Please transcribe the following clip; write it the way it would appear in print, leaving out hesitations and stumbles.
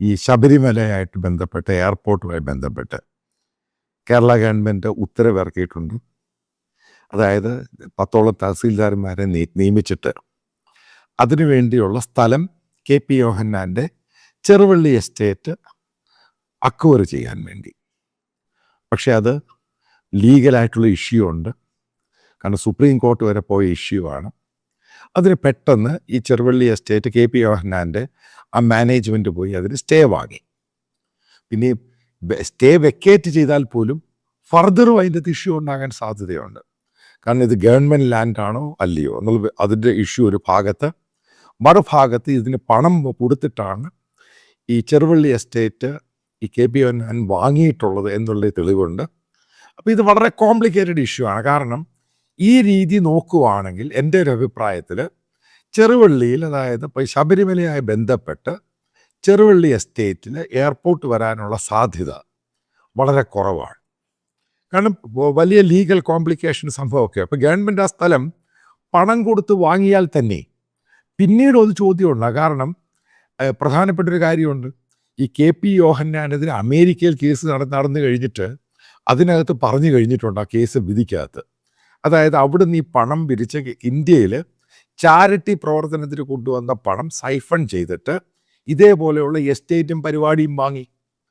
ഈ ശബരിമലയായിട്ട് ബന്ധപ്പെട്ട് എയർപോർട്ടുമായി ബന്ധപ്പെട്ട് കേരള ഗവൺമെൻറ് ഉത്തരവ് ഇറക്കിയിട്ടുണ്ട്. അതായത് 10ഓളം തഹസീൽദാർമാരെ നിയമിച്ചിട്ട് അതിനുവേണ്ടിയുള്ള സ്ഥലം KP യോഹന്നാൻ്റെ ചെറുവള്ളി എസ്റ്റേറ്റ് അക്വയർ ചെയ്യാൻ വേണ്ടി. പക്ഷെ അത് ലീഗലായിട്ടുള്ള ഇഷ്യൂ ഉണ്ട്. കാരണം സുപ്രീം കോർട്ട് വരെ പോയ ഇഷ്യൂ ആണ്. അതിന് പെട്ടെന്ന് ഈ ചെറുവള്ളി എസ്റ്റേറ്റ് KP യോഹന്നാൻ്റെ ആ മാനേജ്മെൻറ്റ് പോയി അതിന് സ്റ്റേ വാങ്ങി. പിന്നെ സ്റ്റേ വെക്കേറ്റ് ചെയ്താൽ പോലും ഫർദറും അതിൻ്റെ ഇഷ്യൂ ഉണ്ടാകാൻ സാധ്യതയുണ്ട്. കാരണം ഇത് ഗവൺമെൻറ് ലാൻഡാണോ അല്ലയോ എന്നുള്ള അതിൻ്റെ ഇഷ്യൂ ഒരു ഭാഗത്ത്, മറുഭാഗത്ത് ഇതിന് പണം കൊടുത്തിട്ടാണ് ഈ ചെറുവള്ളി എസ്റ്റേറ്റ് ഈ KP യോഹന്നാൻ വാങ്ങിയിട്ടുള്ളത് എന്നുള്ള തെളിവുണ്ട്. അപ്പോൾ ഇത് വളരെ കോംപ്ലിക്കേറ്റഡ് ഇഷ്യൂ ആണ്. കാരണം ഈ രീതി നോക്കുവാണെങ്കിൽ എൻ്റെ ഒരു അഭിപ്രായത്തിൽ ചെറുവള്ളിയിൽ, അതായത് ഇപ്പോൾ ശബരിമലയുമായി ബന്ധപ്പെട്ട് ചെറുവള്ളി എസ്റ്റേറ്റിൽ എയർപോർട്ട് വരാനുള്ള സാധ്യത വളരെ കുറവാണ്. കാരണം വലിയ ലീഗൽ കോംപ്ലിക്കേഷൻ സംഭവമൊക്കെ. അപ്പോൾ ഗവൺമെൻറ് ആ സ്ഥലം പണം കൊടുത്ത് വാങ്ങിയാൽ തന്നെ പിന്നീട് ഒരു ചോദ്യമുണ്ട്. കാരണം പ്രധാനപ്പെട്ടൊരു കാര്യമുണ്ട്. ഈ KP യോഹന്നാനെതിരെ അമേരിക്കയിൽ കേസ് നടന്നു കഴിഞ്ഞിട്ട് അതിനകത്ത് പറഞ്ഞു കഴിഞ്ഞിട്ടുണ്ട്, ആ കേസ് വിധിക്കകത്ത്. അതായത് അവിടുന്ന് ഈ പണം പിരിച്ച് ഇന്ത്യയിൽ ചാരിറ്റി പ്രവർത്തനത്തിന് കൊണ്ടുവന്ന പണം സൈഫൺ ചെയ്തിട്ട് ഇതേപോലെയുള്ള എസ്റ്റേറ്റും പരിപാടിയും വാങ്ങി.